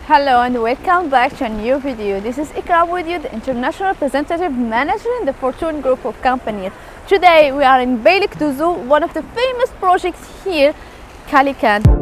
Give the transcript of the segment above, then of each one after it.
Hello and welcome back to a new video. This is Ikram with you, the International Representative Manager in the Fortune Group of Companies. Today we are in Beylikdüzü, one of the famous projects here, Kalikan.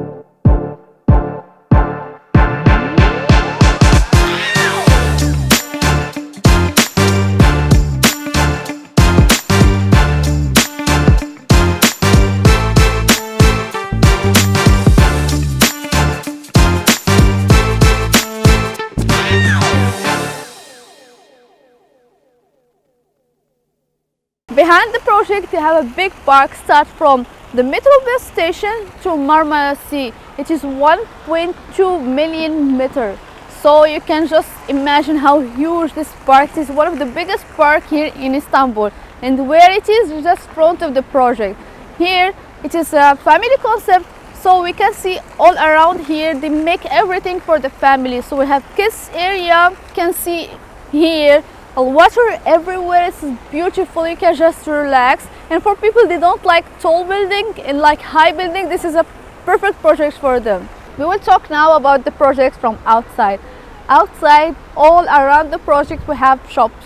Behind the project, you have a big park start from the metro bus station to Marmara Sea. It is 1.2 million meters. So you can just imagine how huge this park is. One of the biggest park here in Istanbul, and where it is just front of the project. Here it is a family concept, so we can see all around here they make everything for the family. So we have kids area, you can see here. Water everywhere, it's beautiful, you can just relax. And for people they don't like tall building and like high building, this is a perfect project for them. We will talk now about the projects from outside. Outside, all around the project we have shops.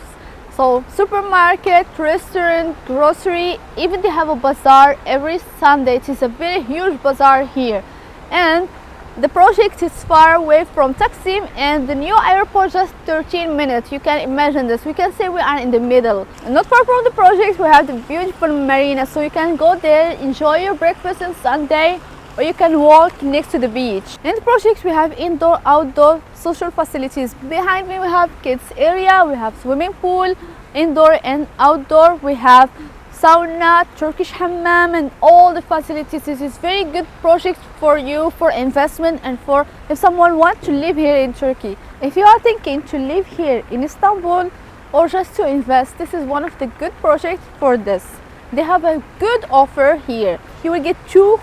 So supermarket, restaurant, grocery, even they have a bazaar every Sunday. It is a very huge bazaar here. And the project is far away from Taksim and the new airport just 13 minutes. You can imagine this. We can say we are in the middle. And not far from the project we have the beautiful marina, so you can go there, enjoy your breakfast on Sunday, or you can walk next to the beach. In the project we have indoor, outdoor social facilities. Behind me we have kids area, we have swimming pool, indoor and outdoor. We have sauna, Turkish hammam, and all the facilities. This is very good project for you, for investment, and for if someone wants to live here in Turkey. If you are thinking to live here in Istanbul or just to invest, this is one of the good projects for this. They have a good offer here. You will get two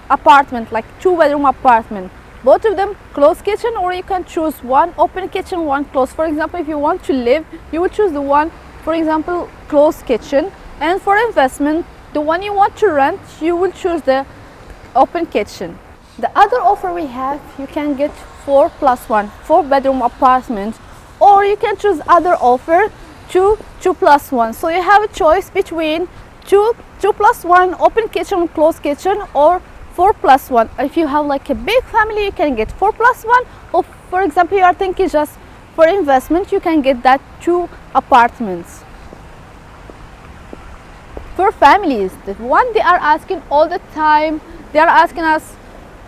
apartments, like 2-bedroom apartment. Both of them closed kitchen, or you can choose one open kitchen, one closed. For example, if you want to live, you will choose the one, for example, closed kitchen. And for investment, the one you want to rent, you will choose the open kitchen. The other offer we have, you can get 4+1, 4-bedroom apartment, or you can choose other offer, 2+1. So you have a choice between 2+1 open kitchen, closed kitchen, or 4+1. If you have like a big family, you can get 4+1, or for example, you are thinking just for investment, you can get that 2 apartments. For families, the one they are asking all the time, they are asking us,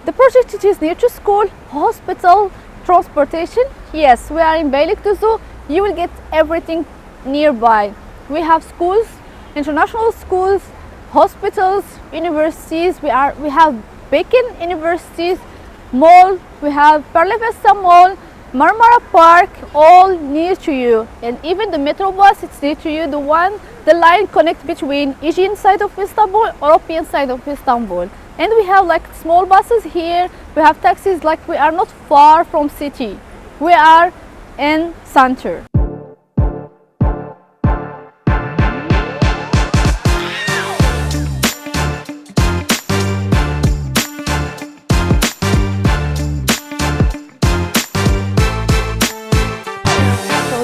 the project it is near to school, hospital, transportation. Yes, we are in Beylikdüzü. You will get everything nearby. We have schools, international schools, hospitals, universities. We have Beacon universities, mall. We have Perlevesta Mall, Marmara Park, all near to you. And even the metro bus, it's near to you. The line connects between Aegean side of Istanbul, European side of Istanbul. And we have like small buses here. We have taxis, like we are not far from city. We are in center.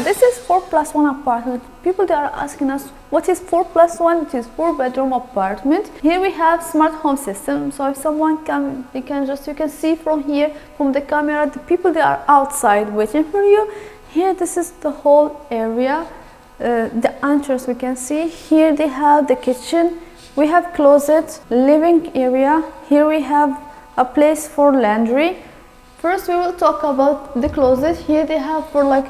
This is 4+1 apartment. People they are asking us what is 4+1? It is 4-bedroom apartment. Here we have smart home system. So if someone come, you can see from here, from the camera, the people they are outside waiting for you. Here this is the whole area, the entrance we can see. Here they have the kitchen. We have closet, living area. Here we have a place for laundry. First we will talk about the closet. Here they have for like,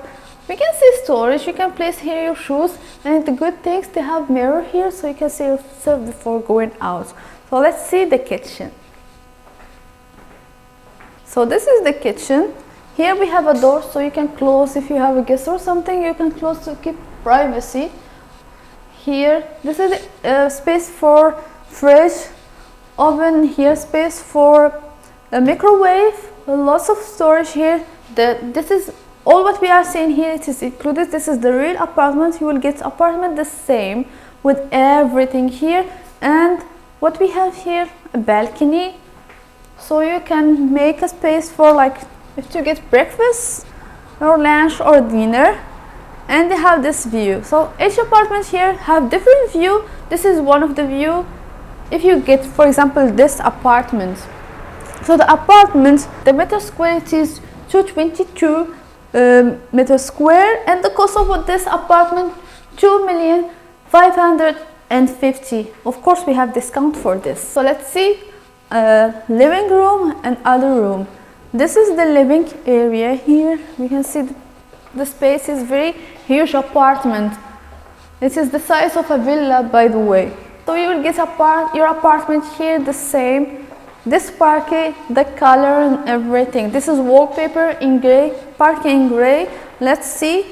we can see storage, you can place here your shoes, and the good things, they have mirror here so you can see yourself before going out. So let's see the kitchen. So this is the kitchen. Here we have a door so you can close if you have a guest or something, you can close to keep privacy. Here, this is the space for fridge, oven, here space for a microwave, lots of storage here. This is all what we are seeing here, it is included. This is the real apartment. You will get apartment the same with everything here. And what we have here, a balcony, so you can make a space for like if you get breakfast or lunch or dinner, and they have this view. So each apartment here have different view. This is one of the view. If you get, for example, this apartment, so the apartment, the meter square, it is 222 meter square, and the cost of this apartment 2,550,000. Of course, we have discount for this. So let's see living room and other room. This is the living area. Here we can see the space is very huge apartment. This is the size of a villa, by the way. So you will get your apartment here the same. This parquet, the color and everything. This is wallpaper in gray, parquet in gray. Let's see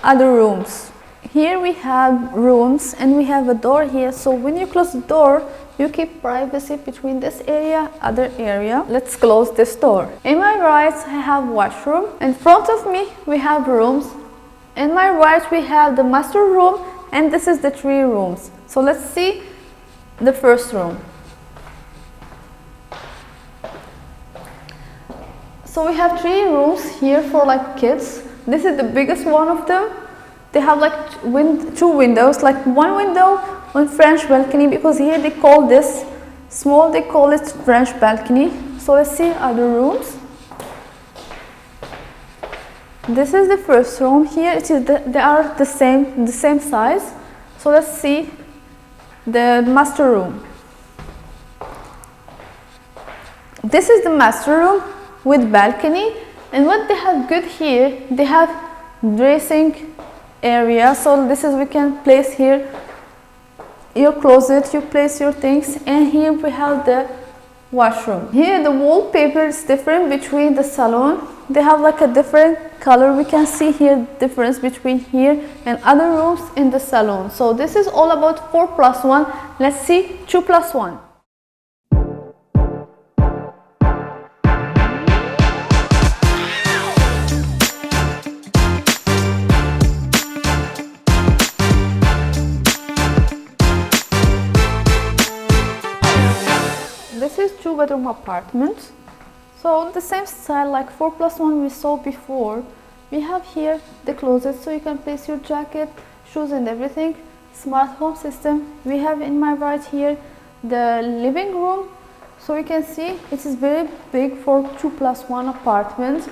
other rooms. Here we have rooms and we have a door here. So when you close the door, you keep privacy between this area, other area. Let's close this door. In my right, I have washroom. In front of me, we have rooms. In my right, we have the master room, and this is the 3 rooms. So let's see the first room. So we have 3 rooms here for like kids. This is the biggest one of them. They have like 2 windows, like one window, one French balcony, because here they call this small, they call it French balcony. So let's see other rooms. This is the first room. Here it is they are the same size. So let's see the master room. This is the master room with balcony, and what they have good here, they have dressing area. So this is, we can place here your closet, you place your things, and here we have the washroom. Here the wallpaper is different between the salon. They have like a different color. We can see here difference between here and other rooms in the salon. So this is all about 4+1. Let's see 2+1. This is 2-bedroom apartment. So the same style like 4+1 we saw before. We have here the closet, so you can place your jacket, shoes and everything. Smart home system. We have in my right here the living room. So you can see it is very big for 2+1 apartment.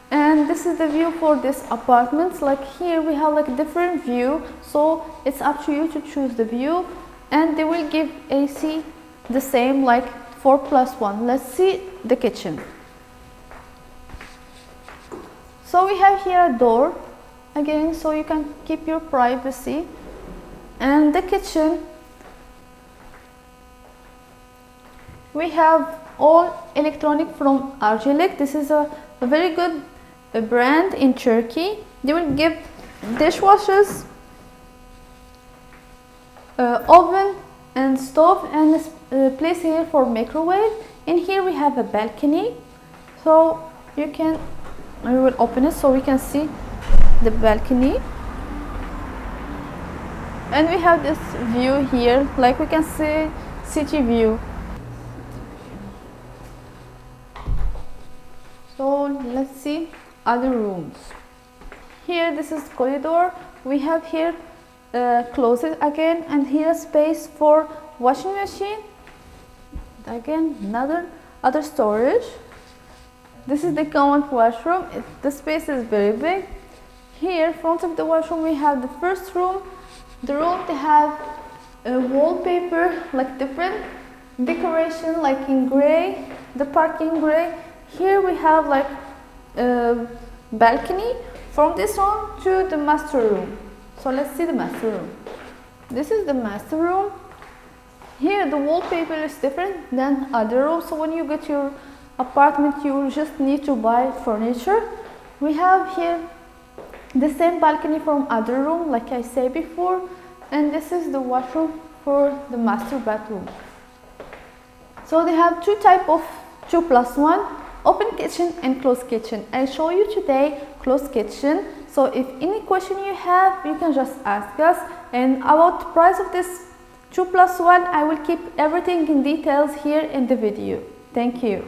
And this is the view for this apartment. Like here we have like a different view. So it's up to you to choose the view. And they will give AC the same like 4+1. Let's see the kitchen. So we have here a door again, so you can keep your privacy. And the kitchen, we have all electronic from Arçelik. This is a very good brand in Turkey. They will give dishwashers, oven and stove, and this place here for microwave. In here we have a balcony, so you can, I will open it so we can see the balcony. And we have this view here, like we can see city view. So let's see other rooms. Here this is corridor. We have here closet again, and here space for washing machine. Again other storage. This is the common washroom. The space is very big. Here front of the washroom we have the first room. The room they have wallpaper, like different decoration, like in gray, the parking gray. Here we have like balcony from this room to the master room. So let's see the master room. This is the master room. Here the wallpaper is different than other rooms. So when you get your apartment, you just need to buy furniture. We have here the same balcony from other room, like I said before, and this is the washroom for the master bathroom. So they have 2 type of 2+1, open kitchen and closed kitchen. I show you today closed kitchen. So if any question you have, you can just ask us. And about the price of this 2+1, I will keep everything in details here in the video. Thank you.